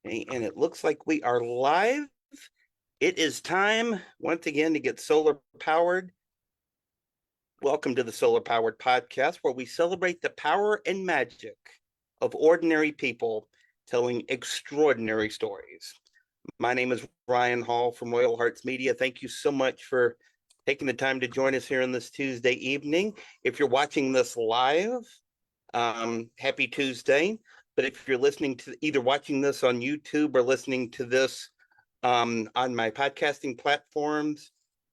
Okay, and it looks like we are live. It is time once again to get solar powered. Welcome to the Solar Powered Podcast, where we celebrate the power and magic of ordinary people telling extraordinary stories. My name is Ryan Hall from Royal Hearts Media. Thank you so much for taking the time to join us here on this Tuesday evening. If you're watching this live, happy Tuesday. But if you're listening to either watching this on YouTube or listening to this on my podcasting platforms,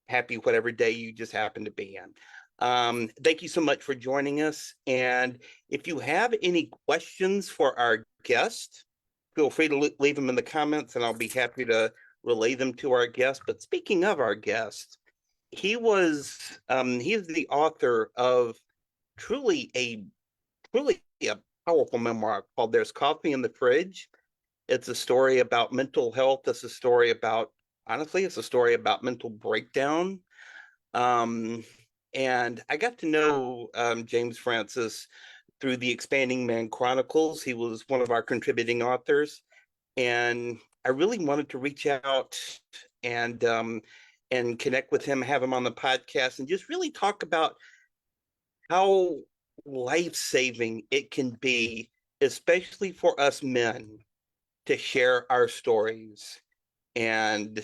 happy whatever day you just happen to be in. Thank you so much for joining us. And if you have any questions for our guest, feel free to leave them in the comments and I'll be happy to relay them to our guest. But speaking of our guest, he is the author of truly a really a powerful memoir called There's Coffee in the Fridge. It's a story about mental health. Honestly, it's a story about mental breakdown. Um, and I got to know James Francis through the Expanding Man Chronicles. He was one of our contributing authors. And I really wanted to reach out and um, and connect with him, have him on the podcast, and just really talk about how life-saving it can be, especially for us men, to share our stories. And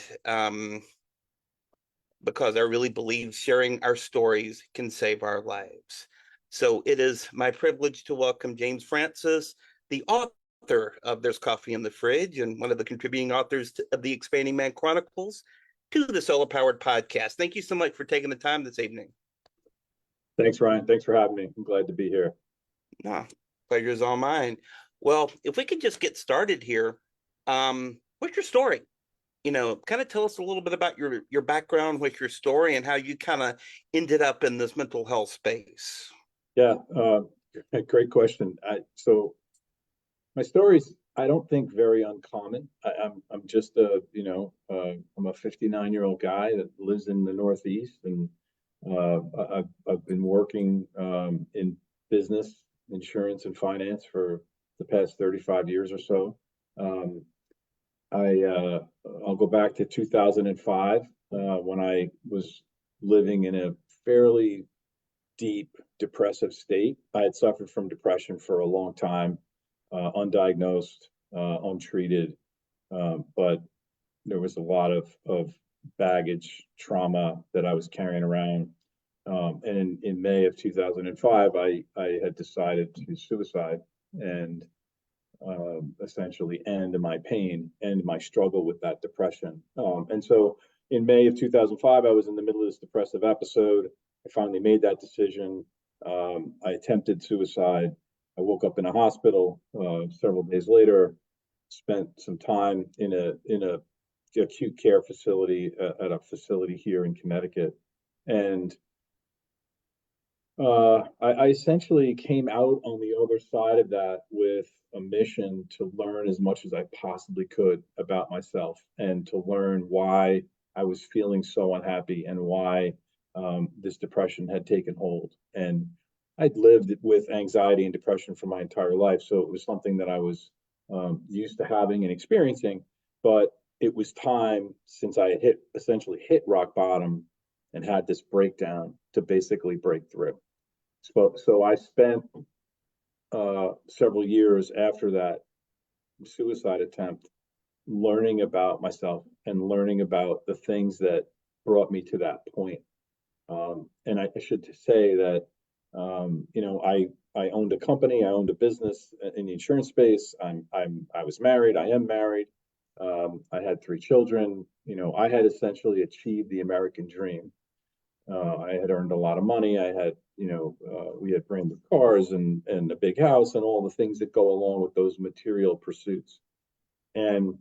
because I really believe sharing our stories can save our lives. So it is my privilege to welcome James Francis, the author of There's Coffee in the Fridge and one of the contributing authors of the Expanding Man Chronicles, to the Solar Powered Podcast. Thank you so much for taking the time this evening. Thanks, Ryan. Thanks for having me. I'm glad to be here. No, pleasure is all mine. Well, if we could just get started here, what's your story? Kind of tell us a little bit about your background with your story and how you kind of ended up in this mental health space. Yeah, great question. So my story's, I don't think, very uncommon. I'm just I'm a 59-year-old guy that lives in the Northeast, and I've been working in business, insurance, and finance for the past 35 years or so. Um, I'll go back to 2005 when I was living in a fairly deep depressive state. I had suffered from depression for a long time, undiagnosed, untreated, but there was a lot of baggage, trauma that I was carrying around. And in May of 2005, I had decided to suicide and essentially end my pain and my struggle with that depression. And so in May of 2005, I was in the middle of this depressive episode. I finally made that decision. I attempted suicide. I woke up in a hospital several days later. Spent some time in a acute care facility at a facility here in Connecticut, and I essentially came out on the other side of that with a mission to learn as much as I possibly could about myself and to learn why I was feeling so unhappy and why this depression had taken hold. And I'd lived with anxiety and depression for my entire life, so it was something that I was used to having and experiencing. But it was time, since I had essentially hit rock bottom and had this breakdown, to basically break through. So I spent several years after that suicide attempt learning about myself and learning about the things that brought me to that point. And I should say that I owned a company, I owned a business in the insurance space. I was married, I am married. I had 3 children. I had essentially achieved the American dream. I had earned a lot of money. We had brand new cars and a big house and all the things that go along with those material pursuits. And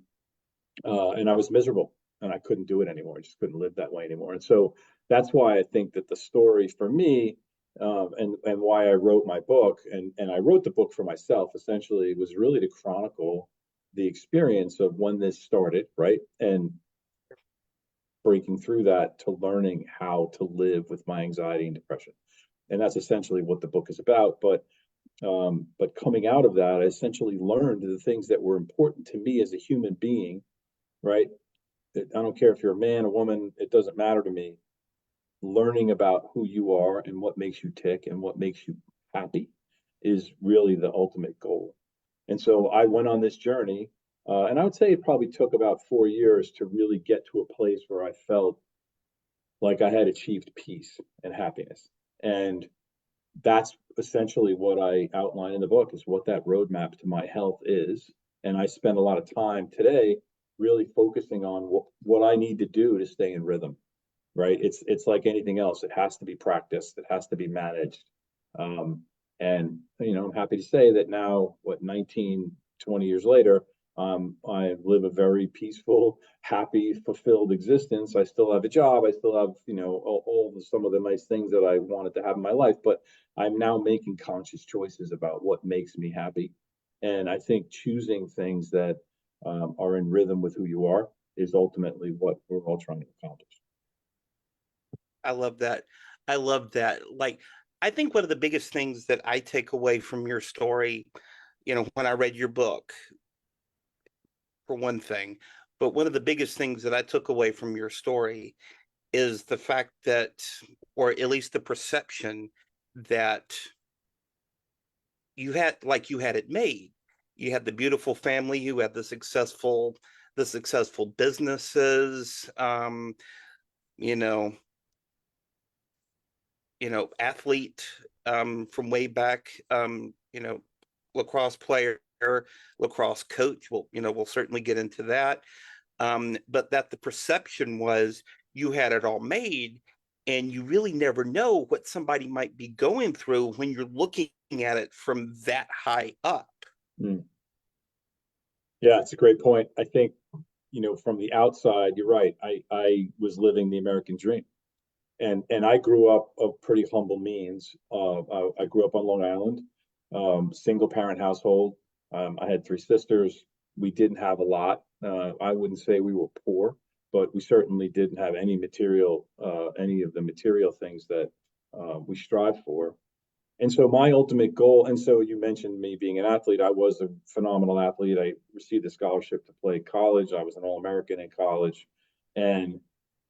I was miserable and I couldn't do it anymore. I just couldn't live that way anymore. And so that's why I think that the story for me, and why I wrote my book, and I wrote the book for myself, essentially, was really to chronicle the experience of when this started, right? And breaking through that to learning how to live with my anxiety and depression. And that's essentially what the book is about. But But coming out of that, I essentially learned the things that were important to me as a human being, right? I don't care if you're a man, a woman, it doesn't matter to me. Learning about who you are and what makes you tick and what makes you happy is really the ultimate goal. And so I went on this journey, and I would say it probably took about 4 years to really get to a place where I felt like I had achieved peace and happiness. And that's essentially what I outline in the book is what that roadmap to my health is. And I spend a lot of time today really focusing on what I need to do to stay in rhythm, right? It's like anything else. It has to be practiced. It has to be managed. Um, and I'm happy to say that now, 19, 20 years later, I live a very peaceful, happy, fulfilled existence. I still have a job. I still have, some of the nice things that I wanted to have in my life, but I'm now making conscious choices about what makes me happy. And I think choosing things that are in rhythm with who you are is ultimately what we're all trying to accomplish. I love that. I love that. Like, I think one of the biggest things that I take away from your story, when I read your book, for one thing, but one of the biggest things that I took away from your story is the fact that, or at least the perception that you had it made. You had the beautiful family, you had the successful businesses, you know, athlete from way back, lacrosse player, lacrosse coach. We'll certainly get into that. But that the perception was you had it all made, and you really never know what somebody might be going through when you're looking at it from that high up. Mm. Yeah, it's a great point. I think, from the outside, you're right. I was living the American dream. And I grew up of pretty humble means. I grew up on Long Island, single parent household. I had three sisters. We didn't have a lot. I wouldn't say we were poor, but we certainly didn't have any of the material things that we strive for. And so my ultimate goal, and so you mentioned me being an athlete. I was a phenomenal athlete. I received a scholarship to play college. I was an All-American in college. And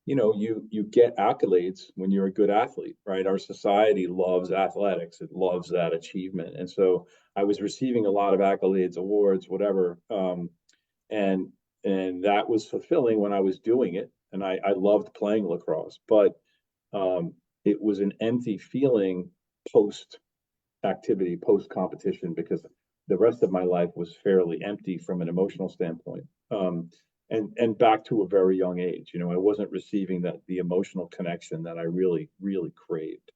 you get accolades when you're a good athlete, right? Our society loves athletics. It loves that achievement. And so I was receiving a lot of accolades, awards, whatever. And and that was fulfilling when I was doing it. And I loved playing lacrosse, but um, it was an empty feeling post activity, post competition, because the rest of my life was fairly empty from an emotional standpoint. And back to a very young age, I wasn't receiving the emotional connection that I really, really craved.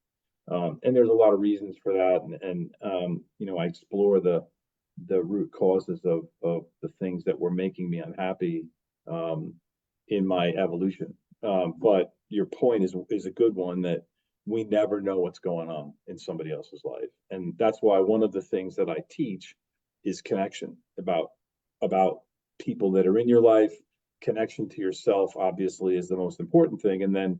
And there's a lot of reasons for that, and I explore the root causes of the things that were making me unhappy um, in my evolution. But your point is a good one, that we never know what's going on in somebody else's life, and that's why one of the things that I teach is connection, about people that are in your life. Connection to yourself obviously is the most important thing, and then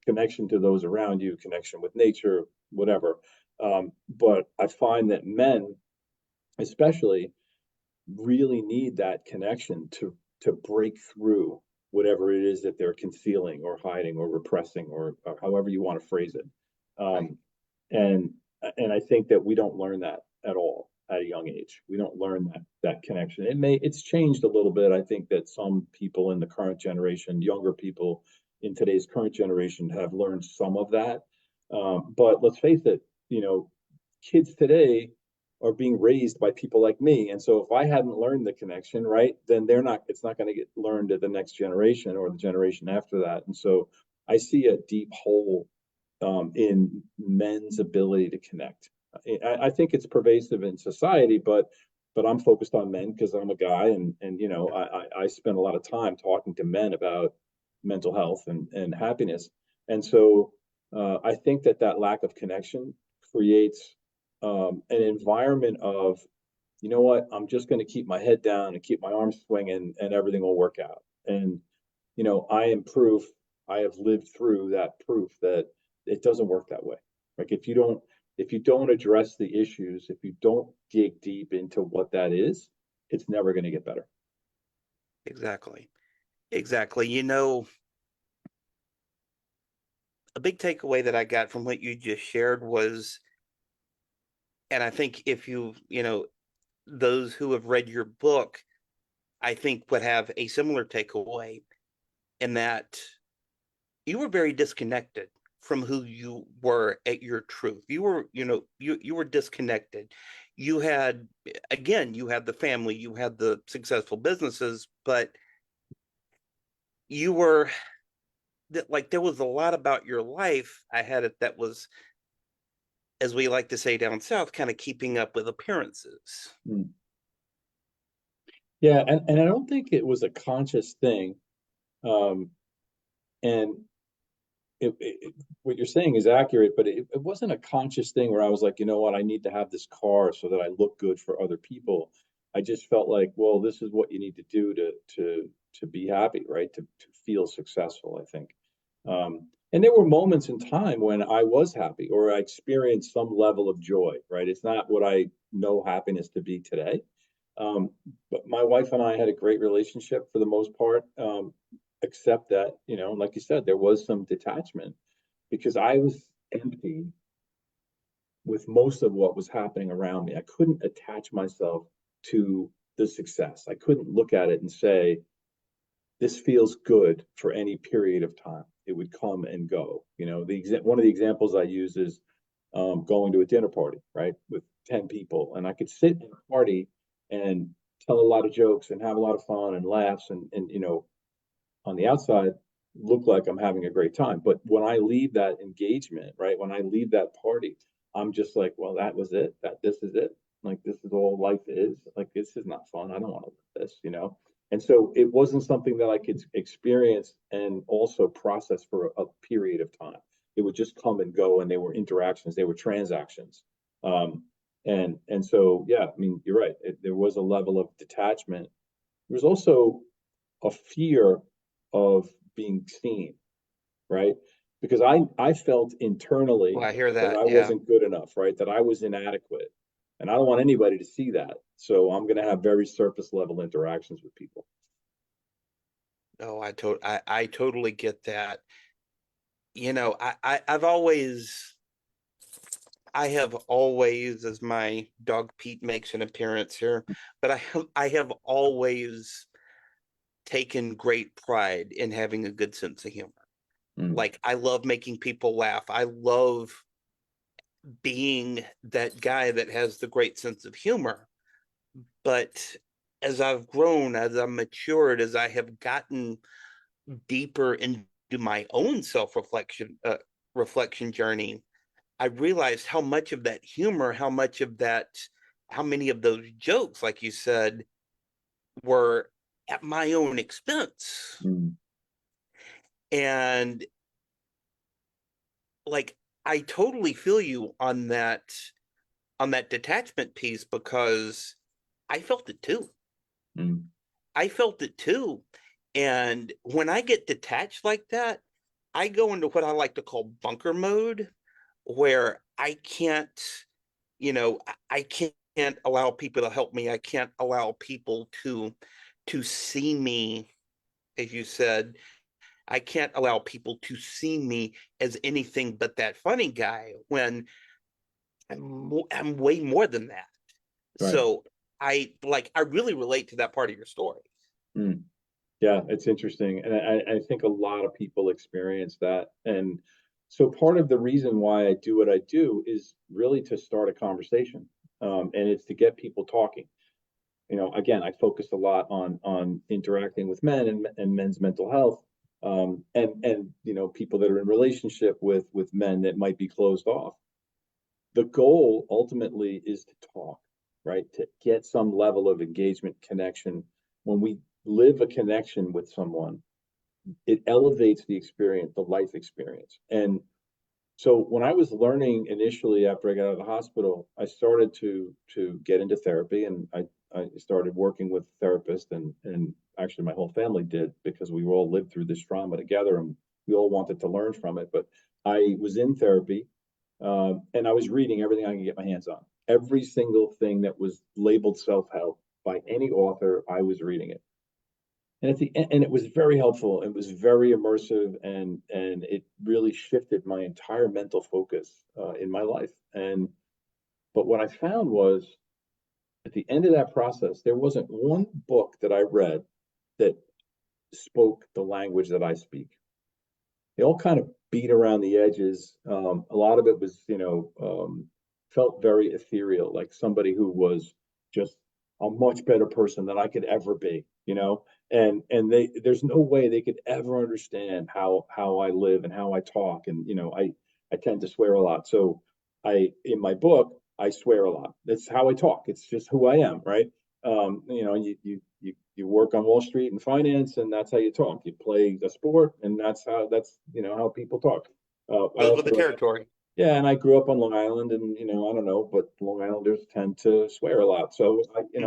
connection to those around you, connection with nature, whatever. But I find that men especially really need that connection to break through whatever it is that they're concealing or hiding or repressing, or however you want to phrase it. Right. Um, and and I think that we don't learn that at all at a young age. We don't learn that connection. It's changed a little bit. I think that some people in the current generation, younger people in today's current generation, have learned some of that. But let's face it, kids today are being raised by people like me. And so if I hadn't learned the connection, right, then it's not going to get learned to the next generation or the generation after that. And so I see a deep hole in men's ability to connect. I think it's pervasive in society, but I'm focused on men because I'm a guy, and I spend a lot of time talking to men about mental health and happiness. And so I think that lack of connection creates an environment of, I'm just going to keep my head down and keep my arms swinging, and everything will work out. And I am proof. I have lived through that proof that it doesn't work that way. Like, if you don't if you don't address the issues, if you don't dig deep into what that is, it's never going to get better. Exactly. Exactly. A big takeaway that I got from what you just shared was, and I think if those who have read your book, I think would have a similar takeaway in that you were very disconnected from who you were at your truth. You were, you were disconnected. You had, again, you had the family, you had the successful businesses, but you were that like there was a lot about your life I had it that was, as we like to say down south, kind of keeping up with appearances. Mm. Yeah, and I don't think it was a conscious thing. Um, and what you're saying is accurate, but it wasn't a conscious thing where I was like, you know what, I need to have this car so that I look good for other people. I just felt like, well, this is what you need to do to be happy, right? To feel successful, I think. And there were moments in time when I was happy or I experienced some level of joy, right? It's not what I know happiness to be today. Um, but my wife and I had a great relationship for the most part. Except that, like you said, there was some detachment because I was empty with most of what was happening around me. I couldn't attach myself to the success. I couldn't look at it and say, this feels good for any period of time. It would come and go. One of the examples I use is going to a dinner party, right, with 10 people. And I could sit in a party and tell a lot of jokes and have a lot of fun and laughs and on the outside look like I'm having a great time. But when I leave that engagement, right, when I leave that party, I'm just like, well, that was it. This is it. Like this is all life is. Like this is not fun. I don't want to live this. And so it wasn't something that I could experience and also process for a period of time. It would just come and go, and they were interactions, they were transactions. And so yeah, I mean, you're right. There was a level of detachment. There was also a fear of being seen, right? Because I felt Well, internally I hear that that. I Yeah. wasn't good enough, right? That I was inadequate. And I don't want anybody to see that. So I'm going to have very surface level interactions with people. No, I totally get that. I have always, as my dog Pete makes an appearance here, but I have always taken great pride in having a good sense of humor. Mm, Like I love making people laugh. I love being that guy that has the great sense of humor. But as I've grown, as I've matured, as I have gotten deeper into my own self-reflection reflection journey, I realized how much of that humor, how many of those jokes, like you said, were at my own expense. mm, And like I totally feel you on that detachment piece because I felt it too. mm. I felt it too. And when I get detached like that, I go into what I like to call bunker mode, where I can't allow people to help me. I can't allow people to see me, as you said. I can't allow people to see me as anything but that funny guy when I'm way more than that. Right. So I really relate to that part of your story. Mm. Yeah, it's interesting. And I think a lot of people experience that. And so part of the reason why I do what I do is really to start a conversation. And it's to get people talking. Again, I focus a lot on interacting with men and men's mental health, and people that are in relationship with men that might be closed off. The goal ultimately is to talk, right? To get some level of engagement, connection. When we live a connection with someone, it elevates the experience, the life experience. And so when I was learning initially after I got out of the hospital, I started to get into therapy, and I started working with a therapist, and actually my whole family did because we all lived through this trauma together and we all wanted to learn from it. But I was in therapy And I was reading everything I could get my hands on. Every single thing that was labeled self-help by any author, I was reading it. And at the end, and it was very helpful. It was very immersive, and it really shifted my entire mental focus in my life. And but what I found was at the end of that process, there wasn't one book that I read that spoke the language that I speak. They all kind of beat around the edges. A lot of it was, felt very ethereal, like somebody who was just a much better person than I could ever be, and there's no way they could ever understand how I live and how I talk, and I tend to swear a lot. So I in my book I swear a lot. That's how I talk. It's just who I am, right? You work on Wall Street and finance, and that's how you talk. You play a sport, and that's how people talk. I Goes with the also territory. Yeah, and I grew up on Long Island, and I don't know, but Long Islanders tend to swear a lot, so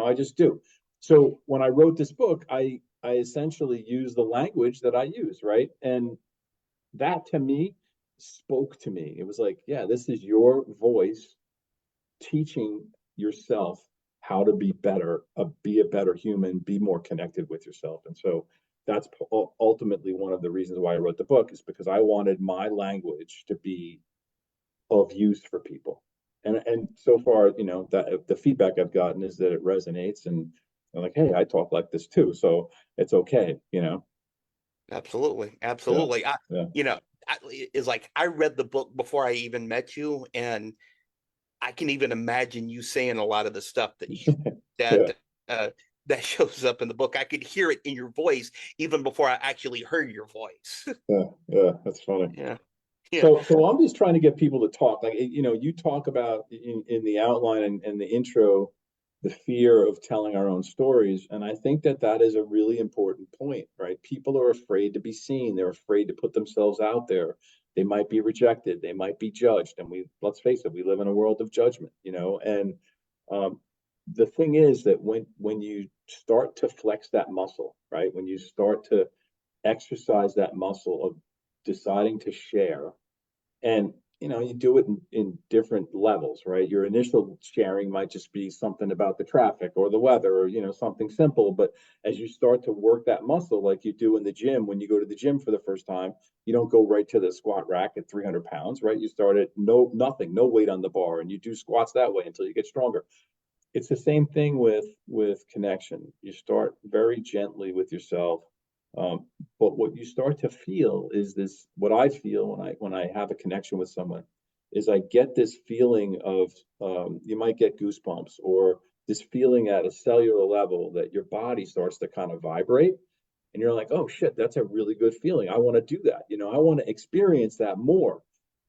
I just do. So when I wrote this book, I essentially use the language that I use, right? And that to me spoke to me. It was like, yeah, this is your voice teaching yourself how to be better, be a better human, be more connected with yourself. And so that's ultimately one of the reasons why I wrote the book, is because I wanted my language to be of use for people. And so far, that the feedback I've gotten is that it resonates, and I'm like, hey, I talk like this too, so it's okay. Absolutely. Yeah, Absolutely. yeah, You know, it's like I read the book before I even met you, and I can even imagine you saying a lot of the stuff yeah, that that shows up in the book. I could hear it in your voice even before I actually heard your voice. yeah, yeah. That's funny. Yeah. Yeah. So I'm just trying to get people to talk. Like, you talk about in the outline and the intro, the fear of telling our own stories. And I think that that is a really important point, right? People are afraid to be seen. They're afraid to put themselves out there. They might be rejected. They might be judged. And let's face it, we live in a world of judgment. And um, the thing is that when you start to flex that muscle, right? When you start to exercise that muscle of deciding to share, and you do it in different levels, right? Your initial sharing might just be something about the traffic or the weather, or something simple. But as you start to work that muscle, like you do in the gym, when you go to the gym for the first time, you don't go right to the squat rack at 300 pounds, right? You start at nothing, no weight on the bar, and you do squats that way until you get stronger. It's the same thing with connection. You start very gently with yourself, um, but what you start to feel is this. What I feel when I have a connection with someone is I get this feeling of, you might get goosebumps, or this feeling at a cellular level that your body starts to kind of vibrate, and you're like, oh shit, that's a really good feeling. I want to do that. I want to experience that more.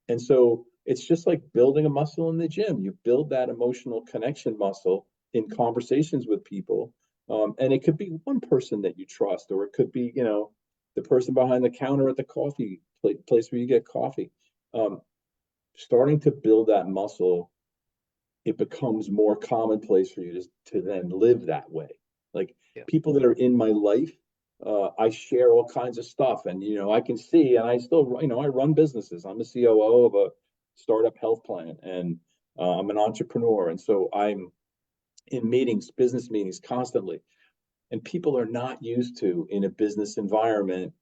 And so it's just like building a muscle in the gym. You build that emotional connection muscle in conversations with people. And it could be one person that you trust, or it could be, the person behind the counter at the coffee place where you get coffee. Um, Starting to build that muscle, it becomes more commonplace for you to then live that way. Like, Yeah. people that are in my life, I share all kinds of stuff, and I can see, and I still, I run businesses. I'm a COO of a startup health plan, and I'm an entrepreneur, and so I'm in meetings, business meetings, constantly. And people are not used to, in a business environment,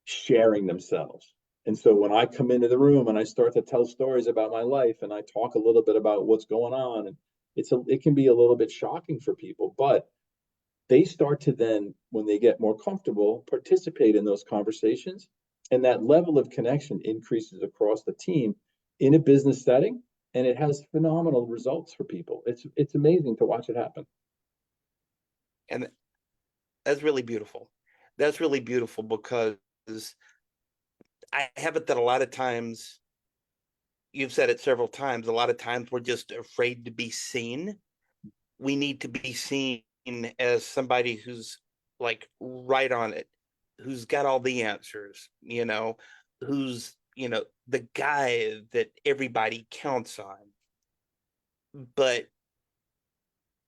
sharing themselves. And so when I come into the room and I start to tell stories about my life, and I talk a little bit about what's going on, and it can be a little bit shocking for people, but they start to then, when they get more comfortable, participate in those conversations, and that level of connection increases across the team in a business setting, and it has phenomenal results for people. It's amazing to watch it happen. And that's really beautiful. That's really beautiful because I have it that a lot of times, you've said it several times, a lot of times we're just afraid to be seen. We need to be seen as somebody who's like right on it, who's got all the answers, who's, the guy that everybody counts on. But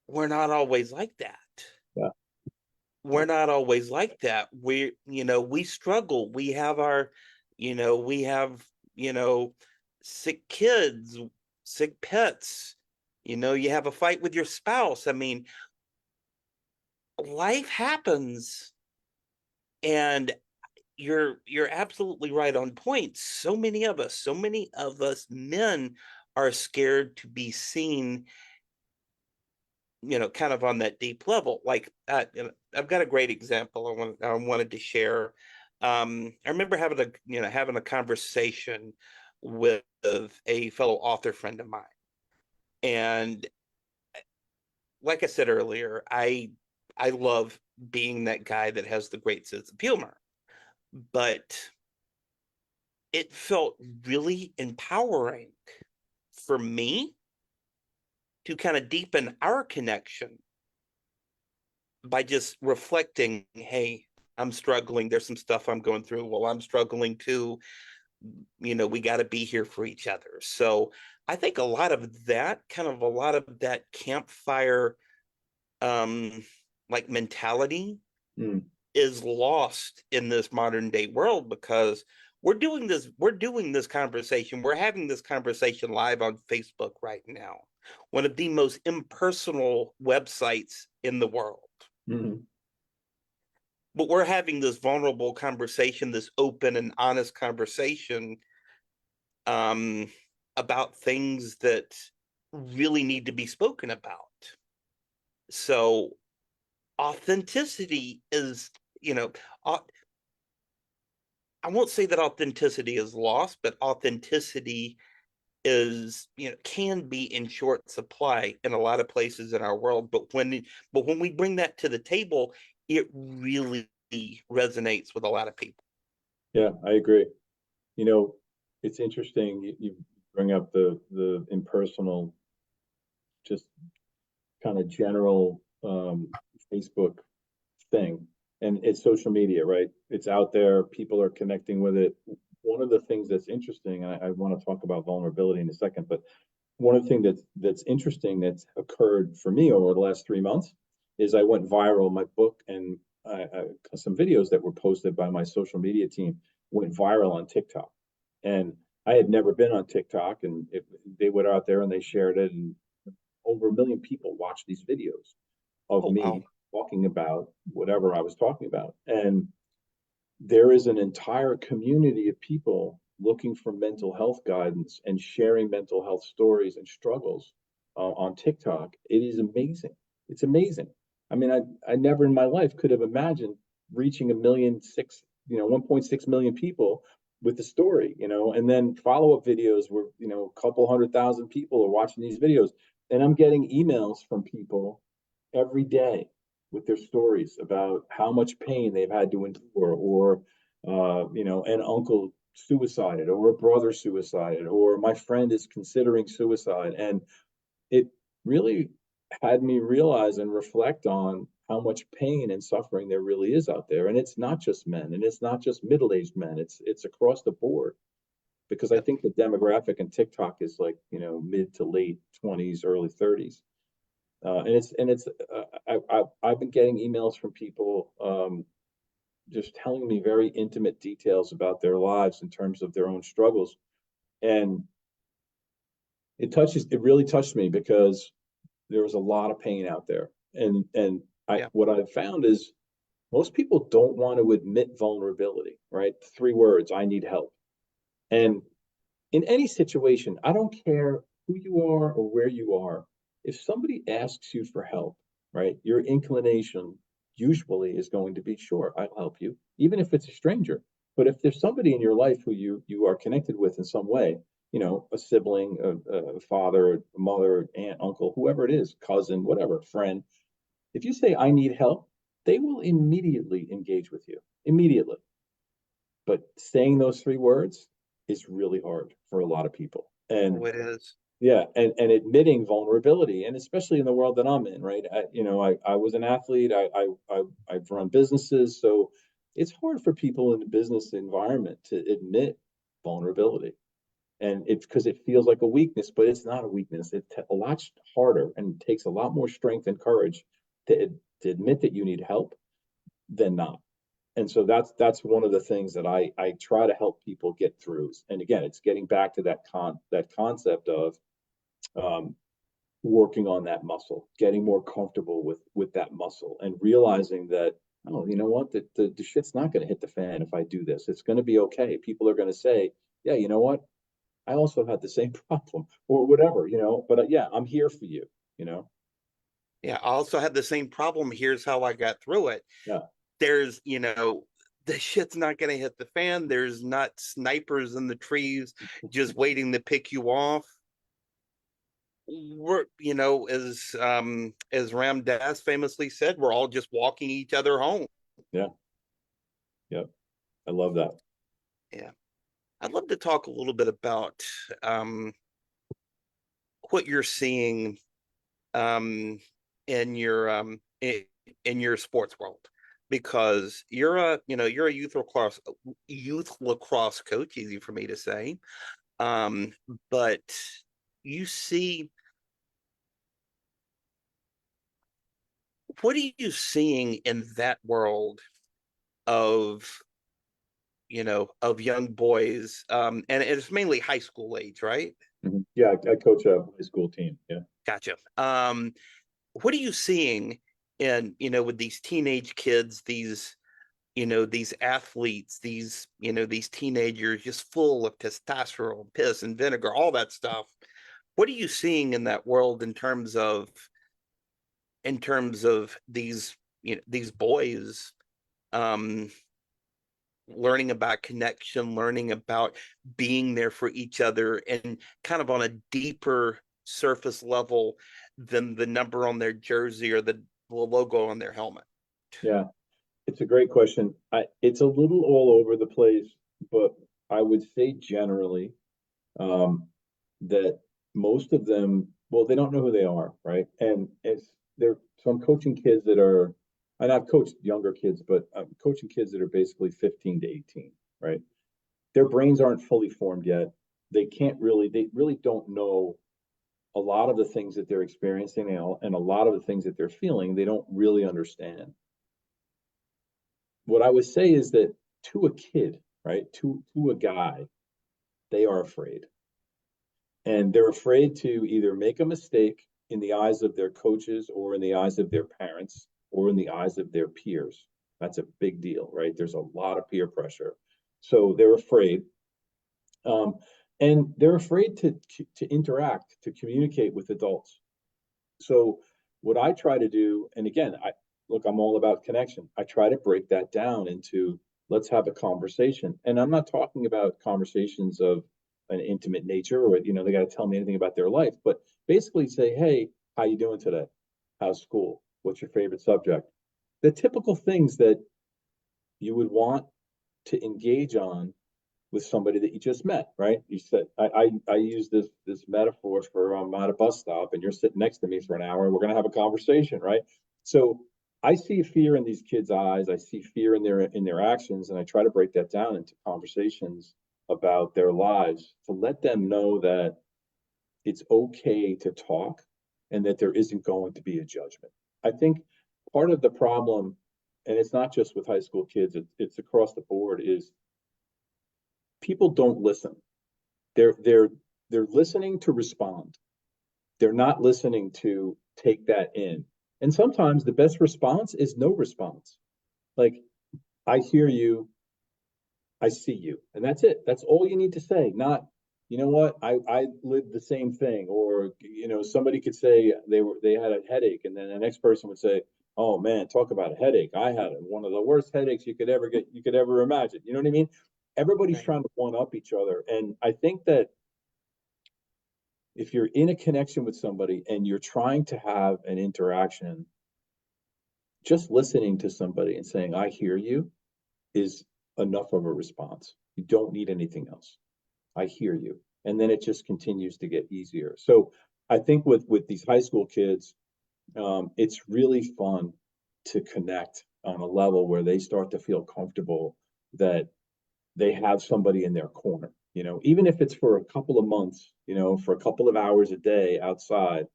we're not always like that. Yeah, We're not always like that. We struggle. We have our, we have, you know, sick kids, sick pets, you have a fight with your spouse. I mean, life happens, and you're absolutely right on point. So many of us men are scared to be seen, kind of on that deep level. Like, I've got a great example I wanted to share. I remember having a conversation with a fellow author friend of mine, and like I said earlier, I love being that guy that has the great sense of humor, but it felt really empowering for me to kind of deepen our connection by just reflecting, hey, I'm struggling. There's some stuff I'm going through. Well, I'm struggling too. We got to be here for each other. So I think a lot of that campfire, um, like mentality Mm. is lost in this modern day world, because we're doing this conversation, we're having this conversation live on Facebook right now, one of the most impersonal websites in the world, Mm. but we're having this vulnerable conversation, this open and honest conversation, um about things that really need to be spoken about. So authenticity is, you know I won't say that authenticity is lost, but authenticity can be in short supply in a lot of places in our world. But when we bring that to the table, it really resonates with a lot of people. Yeah, I agree. You know, it's interesting you bring up the impersonal, just kind of general Facebook thing. And it's social media, right? It's out there, people are connecting with it. One of the things that's interesting, I want to talk about vulnerability in a second, but one of the things that's interesting that's occurred for me over the last 3 months is I went viral. My book and some videos that were posted by my social media team went viral on TikTok, and I had never been on TikTok, and they went out there and they shared it, and over 1 million people watched these videos of Oh wow. me talking about whatever I was talking about. And there is an entire community of people looking for mental health guidance and sharing mental health stories and struggles on TikTok. It is amazing. It's amazing. I mean, I never in my life could have imagined reaching 1.6 million, 1.6 million people with the story, and then follow-up videos where, a couple 100,000 people are watching these videos. And I'm getting emails from people every day with their stories about how much pain they've had to endure, or an uncle suicided, or a brother suicided, or my friend is considering suicide. And it really had me realize and reflect on how much pain and suffering there really is out there. And it's not just men, and it's not just middle-aged men. It's across the board, because I Yep. think the demographic in TikTok is like, mid to late 20s, early 30s. I've been getting emails from people, just telling me very intimate details about their lives in terms of their own struggles, and it really touched me, because there was a lot of pain out there, and I Yeah. what I've found is most people don't want to admit vulnerability, right? 3 words: I need help. Yep. And in any situation, I don't care who you are or where you are, if somebody asks you for help, right, your inclination usually is going to be, sure, I'll help you, even if it's a stranger. But if there's somebody in your life who you are connected with in some way, a sibling, a father, a mother, aunt, uncle, whoever it is, cousin, whatever, friend, if you say, I need help, they will immediately engage with you, immediately. But saying those 3 words is really hard for a lot of people. Oh, And it is. yeah, and admitting vulnerability, and especially in the world that I'm in, right? I was an athlete. I've run businesses, so it's hard for people in the business environment to admit vulnerability, and it's because it feels like a weakness, but it's not a weakness. It's a lot harder, and takes a lot more strength and courage to admit that you need help than not. And so that's one of the things that I try to help people get through. And again, it's getting back to that concept of um, working on that muscle, getting more comfortable with that muscle, and realizing that, oh, you know what, the shit's not going to hit the fan if I do this. It's going to be okay. People are going to say, yeah, you know what, I also had the same problem or whatever, but yeah, I'm here for you, you know. Yeah, I also had the same problem. Here's how I got through it. Yeah. There's, the shit's not going to hit the fan. There's not snipers in the trees just waiting to pick you off. We're, as Ram Dass famously said, we're all just walking each other home. Yeah. Yeah. I love that. Yeah. I'd love to talk a little bit about um, what you're seeing um, in your in your sports world, because you're a youth lacrosse coach. Easy for me to say, um, but you see, what are you seeing in that world of of young boys, and it's mainly high school age, right? Mm-hmm. Yeah, I coach a high school team. Yeah. Gotcha. What are you seeing in, with these teenage kids, these athletes, these teenagers just full of testosterone, piss and vinegar, all that stuff? What are you seeing in that world in terms of these boys, um learning about connection, learning about being there for each other, and kind of on a deeper surface level than the number on their jersey or the logo on their helmet? Yeah. It's a great question. It's a little all over the place, but I would say generally um, that most of them, well, they don't know who they are, right? And so I'm coaching kids that are, and I've coached younger kids, but I'm coaching kids that are basically 15 to 18, right? Their brains aren't fully formed yet. They really don't know a lot of the things that they're experiencing and a lot of the things that they're feeling, they don't really understand. What I would say is that to a kid, right, to a guy, they are afraid. And they're afraid to either make a mistake in the eyes of their coaches or in the eyes of their parents or in the eyes of their peers. That's a big deal, right? There's a lot of peer pressure. So they're afraid. Um, and they're afraid to interact, to communicate with adults. So what I try to do, and again, I'm all about connection. I try to break that down into, let's have a conversation. And I'm not talking about conversations of an intimate nature or, they got to tell me anything about their life, but basically say, hey, how you doing today? How's school? What's your favorite subject? The typical things that you would want to engage on with somebody that you just met, right? You said I use this metaphor for I'm at a bus stop and you're sitting next to me for an hour and we're gonna have a conversation, right? So I see fear in these kids' eyes, I see fear in their actions, and I try to break that down into conversations about their lives to let them know that it's okay to talk and that there isn't going to be a judgment. I think part of the problem, and it's not just with high school kids, it's across the board, is people don't listen. They're listening to respond. They're not listening to take that in. And sometimes the best response is no response. Like, I hear you, I see you. And that's it. That's all you need to say. Not, you know what, I lived the same thing. Or, somebody could say they had a headache, and then the next person would say, oh man, talk about a headache. I had one of the worst headaches you could ever imagine. You know what I mean? Everybody's Right. trying to one up each other. And I think that if you're in a connection with somebody and you're trying to have an interaction, just listening to somebody and saying, I hear you, is enough of a response. You don't need anything else. I hear you. And then it just continues to get easier. So I think with these high school kids, it's really fun to connect on a level where they start to feel comfortable that they have somebody in their corner, even if it's for a couple of months, for a couple of hours a day outside.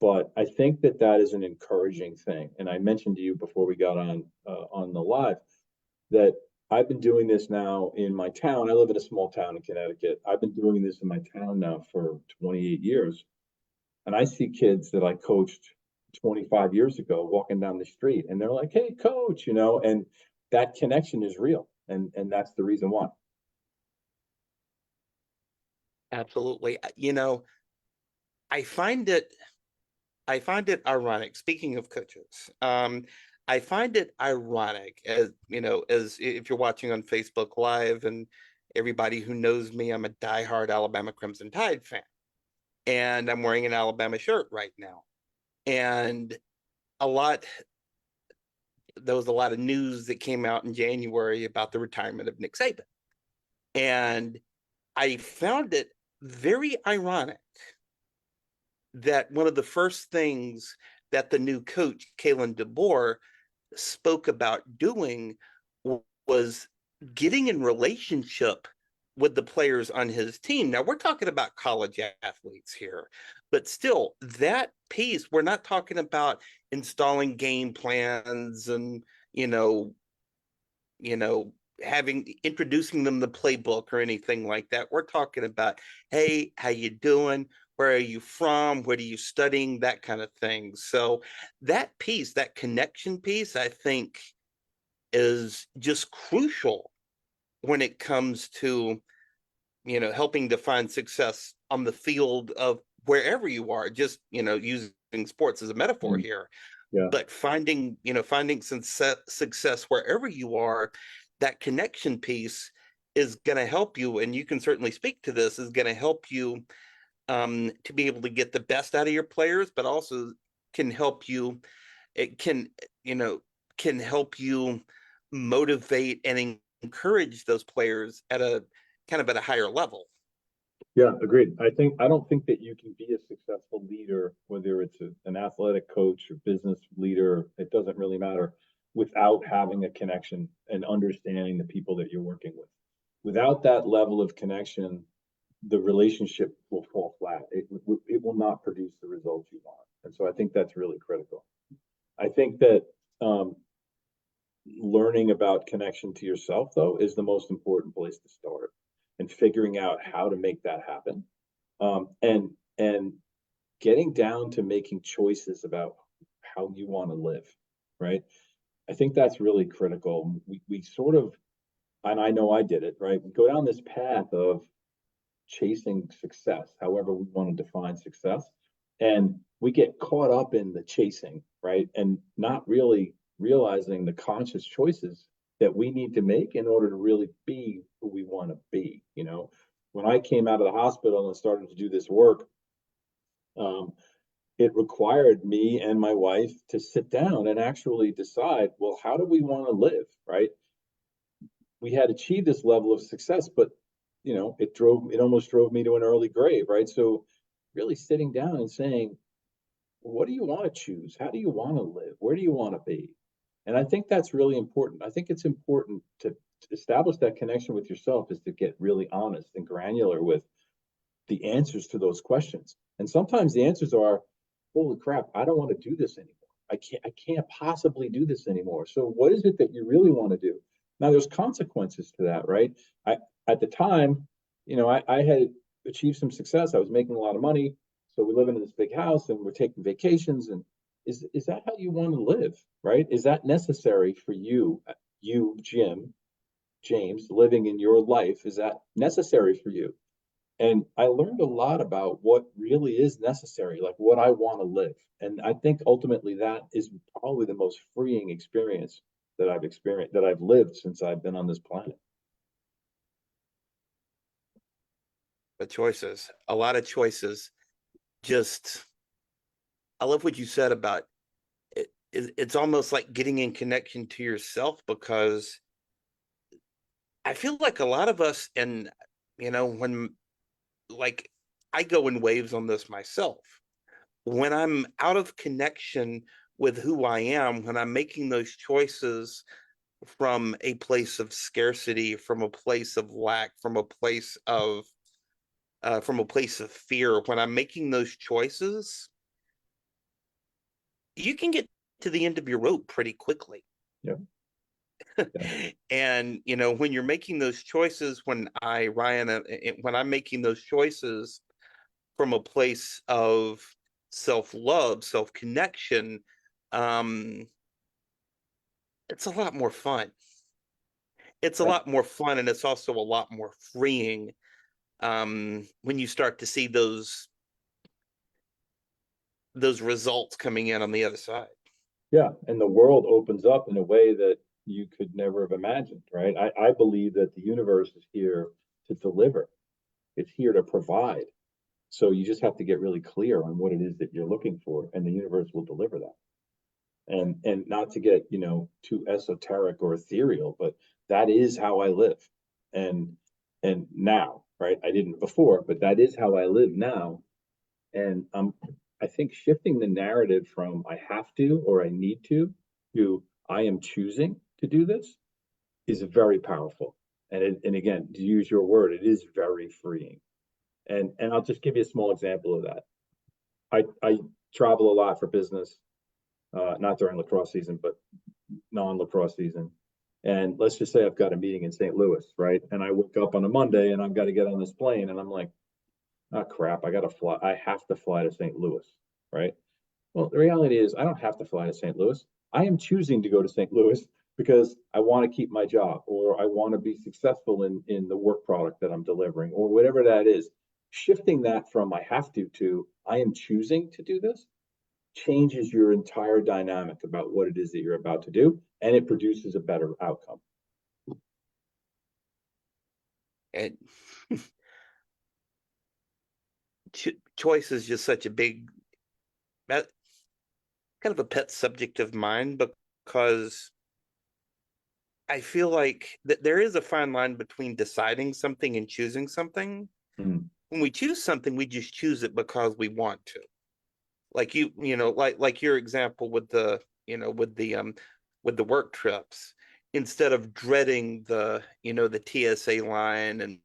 But I think that that is an encouraging thing. And I mentioned to you before we got on the live, that I've been doing this now in my town. I live in a small town in Connecticut. I've been doing this in my town now for 28 years. And I see kids that I coached 25 years ago walking down the street and they're like, "Hey, coach," and that connection is real. And that's the reason why. Absolutely. I find it I find it ironic. Speaking of coaches, I find it ironic as as if you're watching on Facebook Live, and everybody who knows me, I'm a diehard Alabama Crimson Tide fan, and I'm wearing an Alabama shirt right now. And a lot there was a lot of news that came out in January about the retirement of Nick Saban, and I found it very ironic that one of the first things that the new coach, Kalen DeBoer, spoke about doing was getting in relationship with the players on his team. Now, we're talking about college athletes here, but still, that piece, we're not talking about installing game plans and, you know, you know, introducing them the playbook or anything like that. We're talking about, hey, how you doing? Where are you from? What are you studying? That kind of thing. So that piece, that connection piece, I think is just crucial when it comes to, helping define success on the field of wherever you are, just, using sports as a metaphor Mm, here, yeah. but finding success wherever you are, that connection piece is going to help you, and you can certainly speak to this, is going to help you to be able to get the best out of your players, but also can help you, it you know, can help you motivate and encourage those players at a kind of at a higher level. Yeah, agreed. I don't think that you can be a successful leader, whether it's an athletic coach or business leader, it doesn't really matter, without having a connection and understanding the people that you're working with. Without that level of connection, the relationship will fall flat. It will not produce the results you want. And so I think that's really critical. I think that learning about connection to yourself, though, is the most important place to start, and figuring out how to make that happen. And getting down to making choices about how you want to live, right? I think that's really critical. We sort of, and I know I did it, right? We go down this path of chasing success, however we want to define success. And we get caught up in the chasing, right? And not really realizing the conscious choices that we need to make in order to really be who we want to be. When I came out of the hospital and started to do this work, um, it required me and my wife to sit down and actually decide, well, how do we want to live, right? We had achieved this level of success, but it almost drove me to an early grave, right? So really sitting down and saying, what do you want to choose? How do you want to live? Where do you want to be? And I think that's really important. I think it's important to establish that connection with yourself, is to get really honest and granular with the answers to those questions. And sometimes the answers are, holy crap, I don't want to do this anymore. I can't possibly do this anymore. So what is it that you really want to do? Now there's consequences to that, right? I At the time, I had achieved some success. I was making a lot of money. So we live in this big house and we're taking vacations. And is that how you want to live? Right? Is that necessary for you, James, living in your life? Is that necessary for you? And I learned a lot about what really is necessary, like what I want to live. And I think ultimately that is probably the most freeing experience that I've lived since I've been on this planet. The choices, a lot of choices. Just, I love what you said about it. It's almost like getting in connection to yourself, because I feel like a lot of us, and when, like, I go in waves on this myself. When I'm out of connection with who I am, when I'm making those choices from a place of scarcity, from a place of lack, from a place of fear, when I'm making those choices, you can get to the end of your rope pretty quickly. Yeah. Yeah. And when you're making those choices, when I'm making those choices from a place of self-love, self-connection, um, it's a lot more fun. It's a Yeah. lot more fun, and it's also a lot more freeing when you start to see those results coming in on the other side. Yeah. And the world opens up in a way that you could never have imagined, right? I believe that the universe is here to deliver. It's here to provide. So you just have to get really clear on what it is that you're looking for, and the universe will deliver that. And not to get, too esoteric or ethereal, but that is how I live. And and now, right? I didn't before, but that is how I live now. And I think shifting the narrative from I have to or I need to I am choosing to do this is very powerful. And again, to use your word, it is very freeing. And I'll just give you a small example of that. I travel a lot for business, not during lacrosse season, but non-lacrosse season. And let's just say I've got a meeting in St. Louis, right? And I wake up on a Monday and I've got to get on this plane, and I'm like, oh crap, I got to fly. I have to fly to St. Louis, right? Well, the reality is I don't have to fly to St. Louis. I am choosing to go to St. Louis because I want to keep my job, or I want to be successful in the work product that I'm delivering, or whatever that is. Shifting that from I have to I am choosing to do this changes your entire dynamic about what it is that you're about to do, and it produces a better outcome. And choice is just such a big, kind of a pet subject of mine, because I feel like that there is a fine line between deciding something and choosing something. Mm. When we choose something, we just choose it because we want to. Like like your example with the work trips. Instead of dreading the TSA line and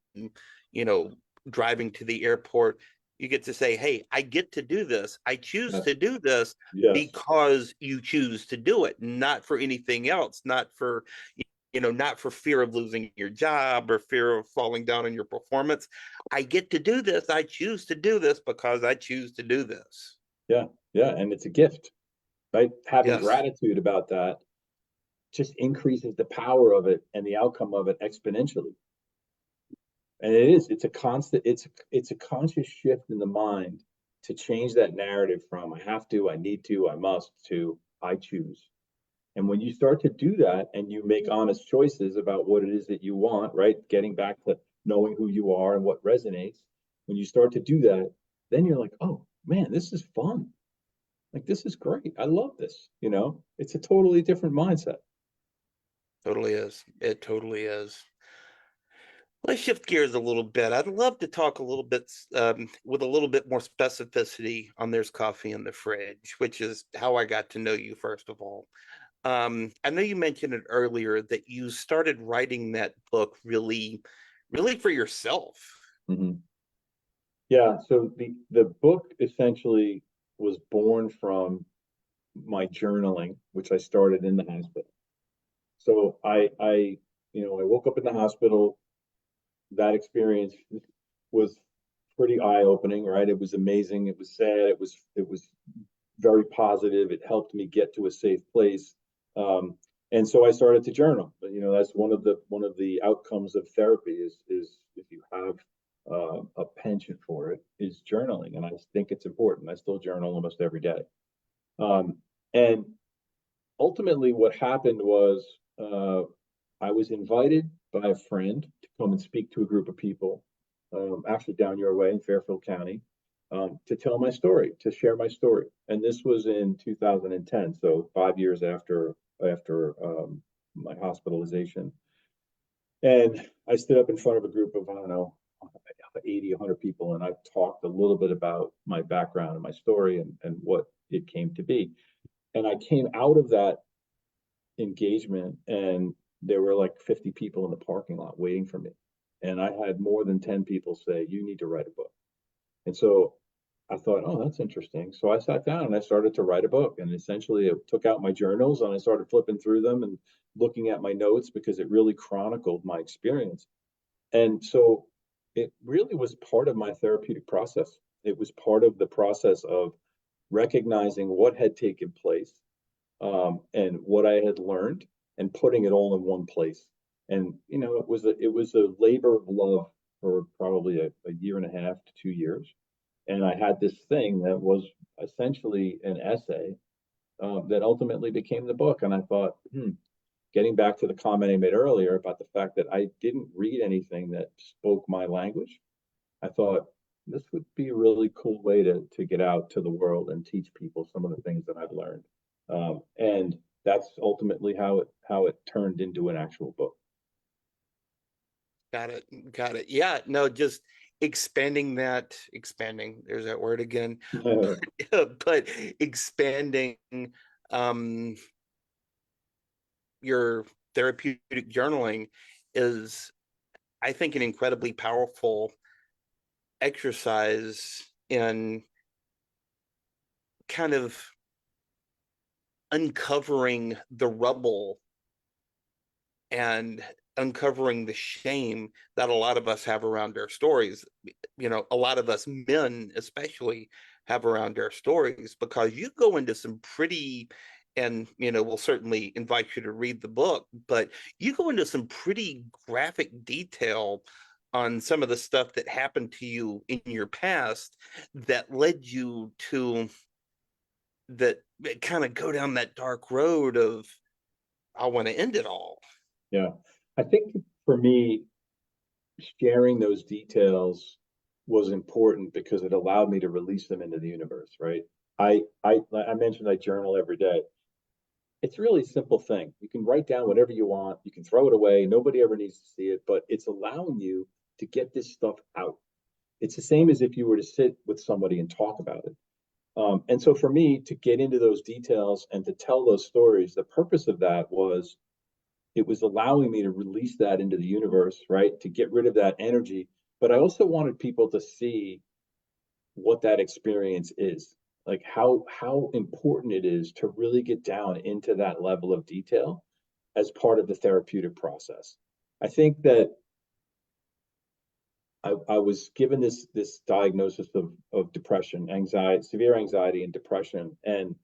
you know driving to the airport, you get to say, hey, I get to do this. I choose Yes. to do this Yes. because you choose to do it, not for anything else, not for fear of losing your job or fear of falling down in your performance. I get to do this. I choose to do this because I choose to do this. Yeah. Yeah. And it's a gift, right? Having Yes, gratitude about that just increases the power of it and the outcome of it exponentially. And it's a conscious shift in the mind to change that narrative from I have to, I need to, I must to I choose. And when you start to do that and you make honest choices about what it is that you want, right? Getting back to knowing who you are and what resonates, when you start to do that, then you're like, oh man, this is fun. Like, this is great. I love this. It's a totally different mindset. totally is. It totally is. Let's shift gears a little bit. I'd love to talk a little bit with a little bit more specificity on There's Coffee in the Fridge, which is how I got to know you, first of all. I know you mentioned it earlier that you started writing that book really, really for yourself. Mm-hmm. Yeah. So the book essentially was born from my journaling, which I started in the hospital. So I woke up in the hospital. That experience was pretty eye-opening, right? It was amazing. It was sad. It was very positive. It helped me get to a safe place. And so I started to journal. But, that's one of the outcomes of therapy is if you have a penchant for it, is journaling, and I think it's important. I still journal almost every day. And ultimately, what happened was I was invited by a friend to come and speak to a group of people, actually down your way in Fairfield County, to tell my story, to share my story. And this was in 2010, so 5 years after my hospitalization. And I stood up in front of a group of, I don't know, 80, 100 people, and I talked a little bit about my background and my story and what it came to be. And I came out of that engagement, and there were like 50 people in the parking lot waiting for me. And I had more than 10 people say, you need to write a book. And so I thought, oh, that's interesting. So I sat down and I started to write a book. And essentially, I took out my journals and I started flipping through them and looking at my notes because it really chronicled my experience. And so it really was part of my therapeutic process. It was part of the process of recognizing what had taken place, and what I had learned, and putting it all in one place. And it was a labor of love for probably a year and a half to 2 years. And I had this thing that was essentially an essay, that ultimately became the book. And I thought, getting back to the comment I made earlier about the fact that I didn't read anything that spoke my language, I thought this would be a really cool way to get out to the world and teach people some of the things that I've learned. And that's ultimately how it turned into an actual book. Got it. Got it. Yeah, no, just expanding, there's that word again. But expanding um your therapeutic journaling is, I think, an incredibly powerful exercise in kind of uncovering the rubble and uncovering the shame that a lot of us have around our stories. A lot of us men, especially, have around our stories, because you go into some pretty, and we'll certainly invite you to read the book, but you go into some pretty graphic detail on some of the stuff that happened to you in your past that led you to that kind of go down that dark road of, I want to end it all. Yeah. I think for me, sharing those details was important because it allowed me to release them into the universe, right? I mentioned I journal every day. It's really a simple thing. You can write down whatever you want, you can throw it away, nobody ever needs to see it, but it's allowing you to get this stuff out. It's the same as if you were to sit with somebody and talk about it. And so for me to get into those details and to tell those stories, the purpose of that was it was allowing me to release that into the universe, right? To get rid of that energy. But I also wanted people to see what that experience is, like how important it is to really get down into that level of detail as part of the therapeutic process. I think that I was given this diagnosis of depression, anxiety, severe anxiety and depression. And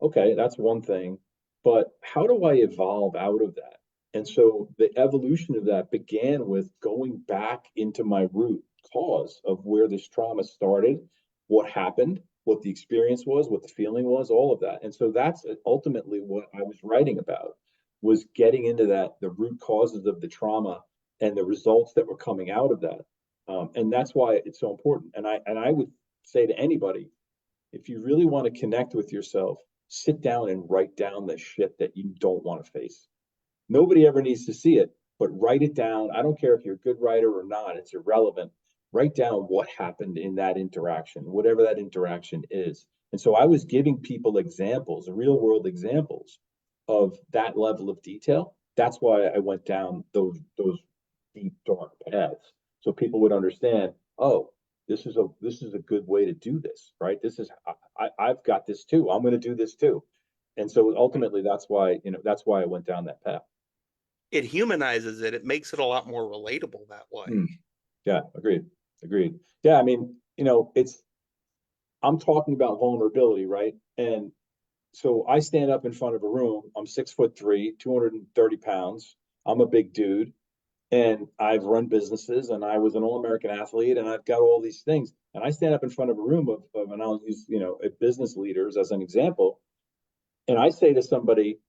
okay, that's one thing, but how do I evolve out of that? And so the evolution of that began with going back into my root cause of where this trauma started, what happened, what the experience was, what the feeling was, all of that. And so that's ultimately what I was writing about, was getting into that, the root causes of the trauma and the results that were coming out of that. And that's why it's so important. And I would say to anybody, if you really want to connect with yourself, sit down and write down the shit that you don't want to face. Nobody ever needs to see it, but write it down. I don't care if you're a good writer or not, it's irrelevant. Write down what happened in that interaction, whatever that interaction is. And so I was giving people examples, real world examples of that level of detail. That's why I went down those deep dark paths, so people would understand, oh, this is a good way to do this, right? This is I've got this too. I'm going to do this too. And so ultimately that's why I went down that path. It humanizes it. It makes it a lot more relatable that way. Mm. Yeah, agreed. Yeah, I mean, it's I'm talking about vulnerability, right? And so I stand up in front of a room. I'm 6'3", 230 pounds. I'm a big dude, and I've run businesses, and I was an all-American athlete, and I've got all these things. And I stand up in front of a room of and I'll use business leaders as an example, and I say to somebody,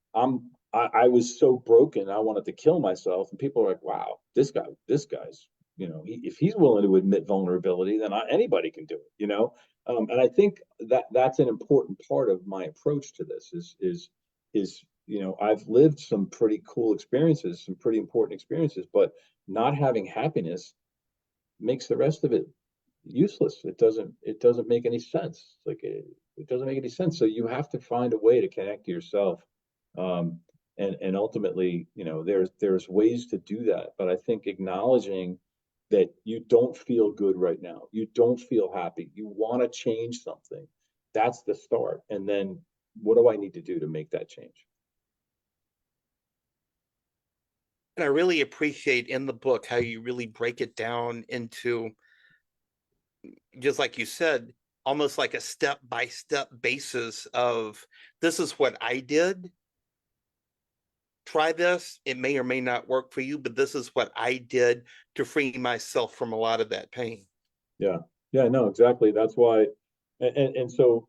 I was so broken, I wanted to kill myself, and people are like, wow, this guy's, if he's willing to admit vulnerability, then anybody can do it, and I think that that's an important part of my approach to this is I've lived some pretty cool experiences, some pretty important experiences, but not having happiness makes the rest of it useless. It doesn't make any sense. Like it doesn't make any sense. So you have to find a way to connect to yourself. And ultimately, there's ways to do that. But I think acknowledging that you don't feel good right now. You don't feel happy. You want to change something. That's the start. And then what do I need to do to make that change? And I really appreciate in the book how you really break it down into, just like you said, almost like a step by step basis of this is what I did. Try this. It may or may not work for you, but this is what I did to free myself from a lot of that pain. Yeah. Yeah, no, exactly. That's why. And so,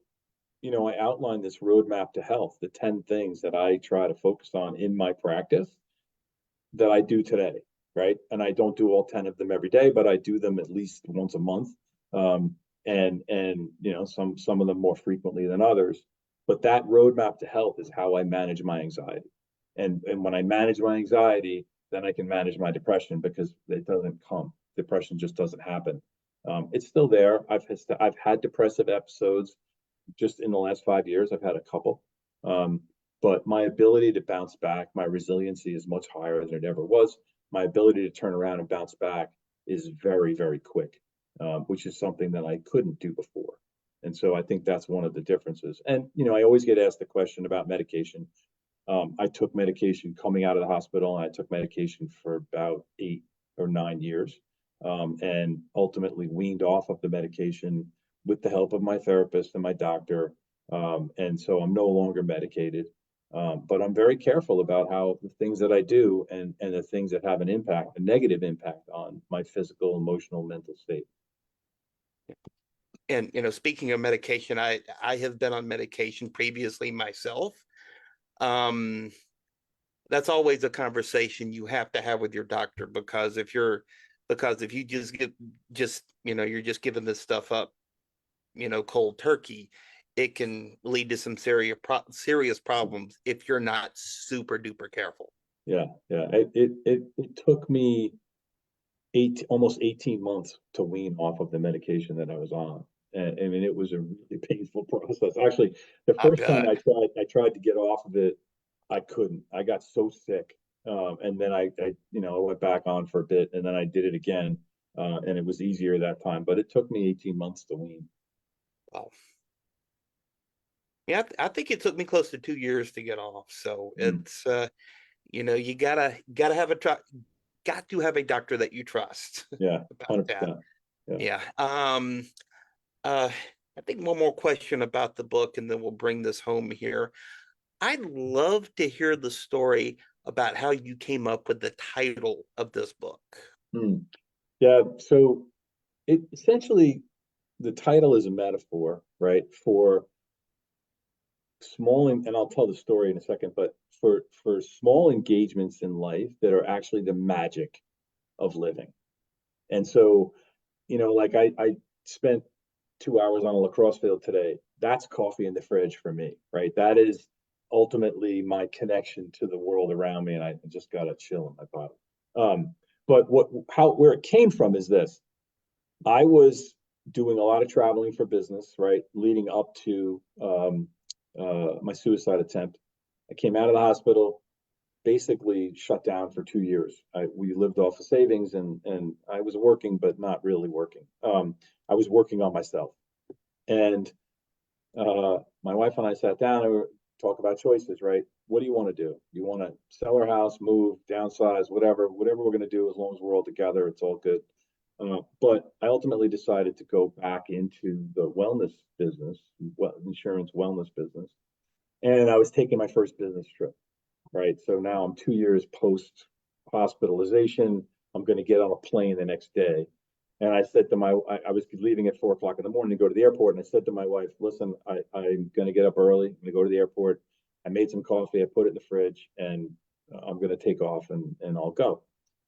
I outlined this roadmap to health, the 10 things that I try to focus on in my practice that I do today, right? And I don't do all 10 of them every day, but I do them at least once a month. And some of them more frequently than others. But that roadmap to health is how I manage my anxiety. And when I manage my anxiety, then I can manage my depression because it doesn't come. Depression just doesn't happen. It's still there. I've had depressive episodes just in the last 5 years. I've had a couple. Um, but my ability to bounce back, my resiliency is much higher than it ever was. My ability to turn around and bounce back is very, very quick, which is something that I couldn't do before. And so I think that's one of the differences. And, I always get asked the question about medication. I took medication coming out of the hospital, and I took medication for about 8 or 9 years, and ultimately weaned off of the medication with the help of my therapist and my doctor. And so I'm no longer medicated. But I'm very careful about how the things that I do and the things that have an impact, a negative impact on my physical, emotional, mental state. And speaking of medication, I have been on medication previously myself. Um, that's always a conversation you have to have with your doctor, because if you you're just giving this stuff up, cold turkey, it can lead to some serious problems if you're not super duper careful. Yeah, yeah. It took me almost 18 months to wean off of the medication that I was on. And I mean, it was a really painful process. Actually, the I first time bet. I tried to get off of it, I couldn't. I got so sick. And then I went back on for a bit, and then I did it again. And it was easier that time, but it took me 18 months to wean. Well, yeah, I think it took me close to 2 years to get off. So Mm. it's you gotta have got to have a doctor that you trust Yeah, about that. 100%. Yeah. Yeah. Uh, I think one more question about the book, and then we'll bring this home here. I'd love to hear the story about how you came up with the title of this book. Mm. Yeah. So it essentially, the title is a metaphor, right, for small, and I'll tell the story in a second, but for small engagements in life that are actually the magic of living. And so, like I spent 2 hours on a lacrosse field today. That's coffee in the fridge for me, right? That is ultimately my connection to the world around me, and I just got a chill in my body. But where it came from is this: I was doing a lot of traveling for business, right, leading up to my suicide attempt. I came out of the hospital, basically shut down for 2 years. We lived off of savings, and I was working, but not really working. I was working on myself, and my wife and I sat down and we talk about choices, right? What do you want to do? You want to sell our house, move, downsize, whatever we're going to do, as long as we're all together, it's all good. But I ultimately decided to go back into the wellness business, insurance wellness business. And I was taking my first business trip, right? So now I'm 2 years post hospitalization. I'm going to get on a plane the next day. And I said to I was leaving at 4 o'clock in the morning to go to the airport. And I said to my wife, listen, I'm going to get up early. I'm going to go to the airport. I made some coffee. I put it in the fridge, and I'm going to take off, and I'll go.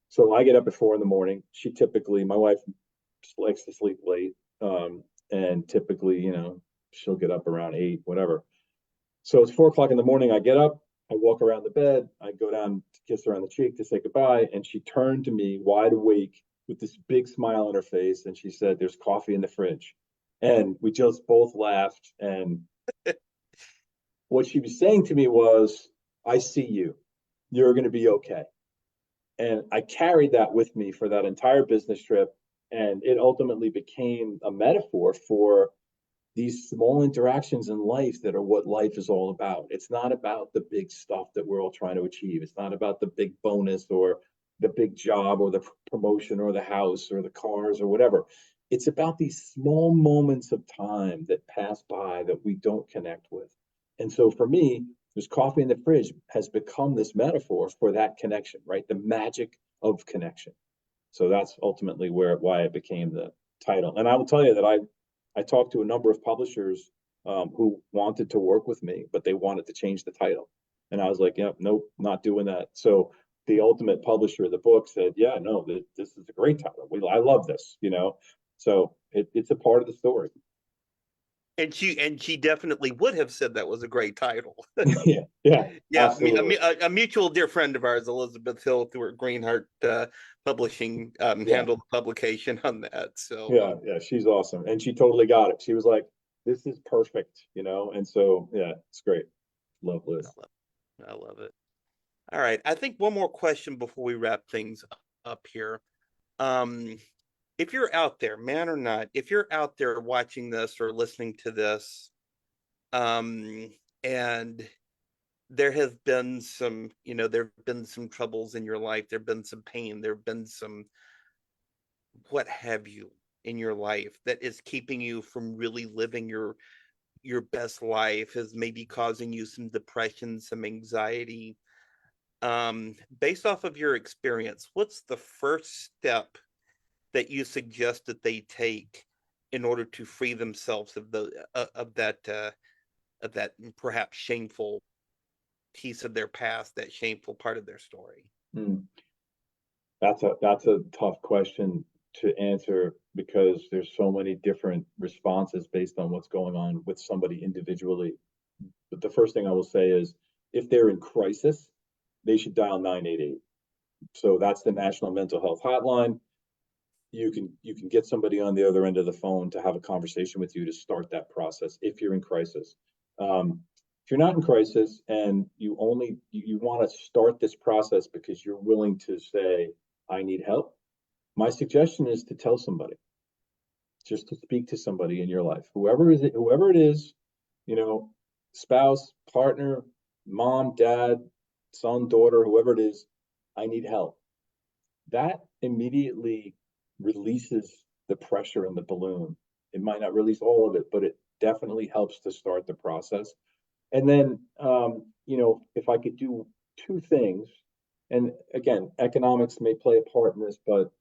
So I get up at 4 in the morning. My wife likes to sleep late. And typically, she'll get up around 8, whatever. So it's 4 o'clock in the morning. I get up, I walk around the bed, I go down to kiss her on the cheek to say goodbye. And she turned to me wide awake with this big smile on her face. And she said, there's coffee in the fridge. And we just both laughed. And what she was saying to me was, I see you. You're going to be okay. And I carried that with me for that entire business trip. And it ultimately became a metaphor for these small interactions in life that are what life is all about. It's not about the big stuff that we're all trying to achieve. It's not about the big bonus or the big job or the promotion or the house or the cars or whatever. It's about these small moments of time that pass by that we don't connect with. And so for me, there's coffee in the fridge has become this metaphor for that connection, right? The magic of connection. So that's ultimately why it became the title. And I will tell you that I talked to a number of publishers who wanted to work with me, but they wanted to change the title. And I was like, yeah, nope, not doing that. So the ultimate publisher of the book said, yeah, no, this is a great title. I love this, you know. So it's a part of the story. And she definitely would have said that was a great title. Yeah, yeah, Yeah, absolutely. a mutual dear friend of ours, Elizabeth Hill, through her Greenheart Publishing, Yeah, handled the publication on that. So yeah, she's awesome. And she totally got it. She was like, this is perfect, you know. And so, yeah, it's great. Love I Liz. love, I love it. All right, I think one more question before we wrap things up here. Um, if you're out there, man or not, if you're out there watching this or listening to this, um, and there have been some, there have been some troubles in your life, there have been some pain, there have been some what have you in your life that is keeping you from really living your best life, is maybe causing you some depression, some anxiety. Based off of your experience, what's the first step that you suggest that they take in order to free themselves of the of that perhaps shameful piece of their past, that shameful part of their story? Hmm. That's a tough question to answer because there's so many different responses based on what's going on with somebody individually. But the first thing I will say is if they're in crisis, they should dial 988. So that's the National Mental Health Hotline. You can get somebody on the other end of the phone to have a conversation with you to start that process if you're in crisis. If you're not in crisis and you want to start this process because you're willing to say I need help, my suggestion is to tell somebody, just to speak to somebody in your life, whoever it is, you know, spouse, partner, mom, dad, son, daughter, whoever it is. I need help. That immediately releases the pressure in the balloon. It might not release all of it, but it definitely helps to start the process. And then, if I could do two things, and again, economics may play a part in this, but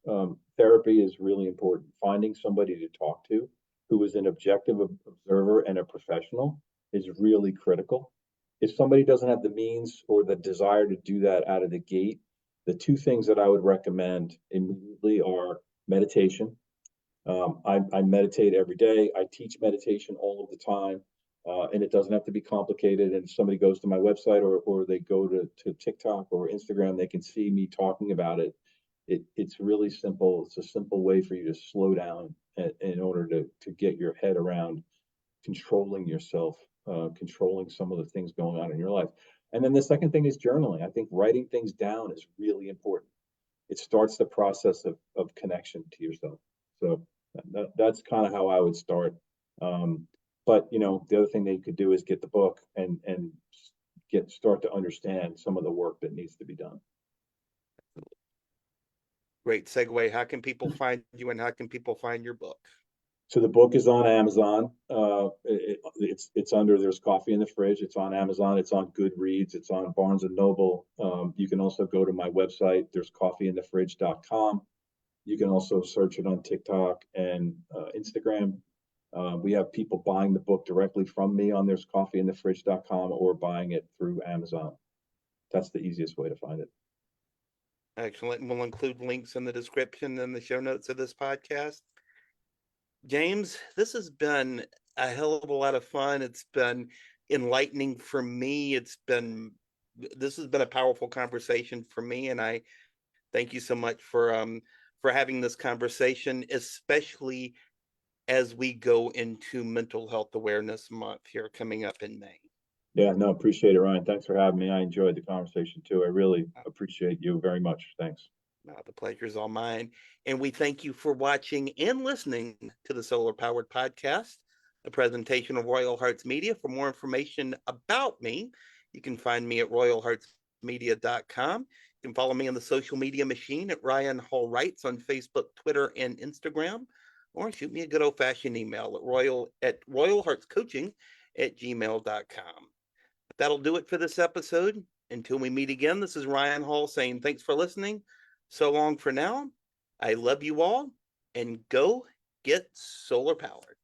therapy is really important. Finding somebody to talk to who is an objective observer and a professional is really critical. If somebody doesn't have the means or the desire to do that out of the gate, the two things that I would recommend immediately are meditation. I meditate every day. I teach meditation all of the time, and it doesn't have to be complicated. And if somebody goes to my website or they go to TikTok or Instagram, they can see me talking about it. It's really simple. It's a simple way for you to slow down in order to get your head around controlling yourself, controlling some of the things going on in your life. And then the second thing is journaling. I think writing things down is really important. It starts the process of connection to yourself. So that's kind of how I would start. Um, but the other thing that you could do is get the book and start to understand some of the work that needs to be done. Great segue. How can people find you and how can people find your book? So the book is on Amazon. It's under There's Coffee in the Fridge. It's on Amazon. It's on Goodreads. It's on Barnes and Noble. You can also go to my website. There's coffeeinthefridge.com. You can also search it on TikTok and Instagram. We have people buying the book directly from me on There's coffeeinthefridge.com or buying it through Amazon. That's the easiest way to find it. Excellent. And we'll include links in the description and the show notes of this podcast. James, this has been a hell of a lot of fun. It's been enlightening for me. This has been a powerful conversation for me, and I thank you so much for having this conversation, especially as we go into Mental Health Awareness Month here coming up in May. Yeah, no, appreciate it, Ryan. Thanks for having me. I enjoyed the conversation too. I really appreciate you very much. Thanks. The pleasure is all mine. And we thank you for watching and listening to the Solar Powered Podcast, a presentation of Royal Hearts Media. For more information about me, you can find me at royalheartsmedia.com. You can follow me on the social media machine at Ryan Hall Writes on Facebook, Twitter, and Instagram, or shoot me a good old fashioned email at royalheartscoaching@gmail.com. That'll do it for this episode. Until we meet again, this is Ryan Hall saying thanks for listening. So long for now. I love you all, and go get solar powered.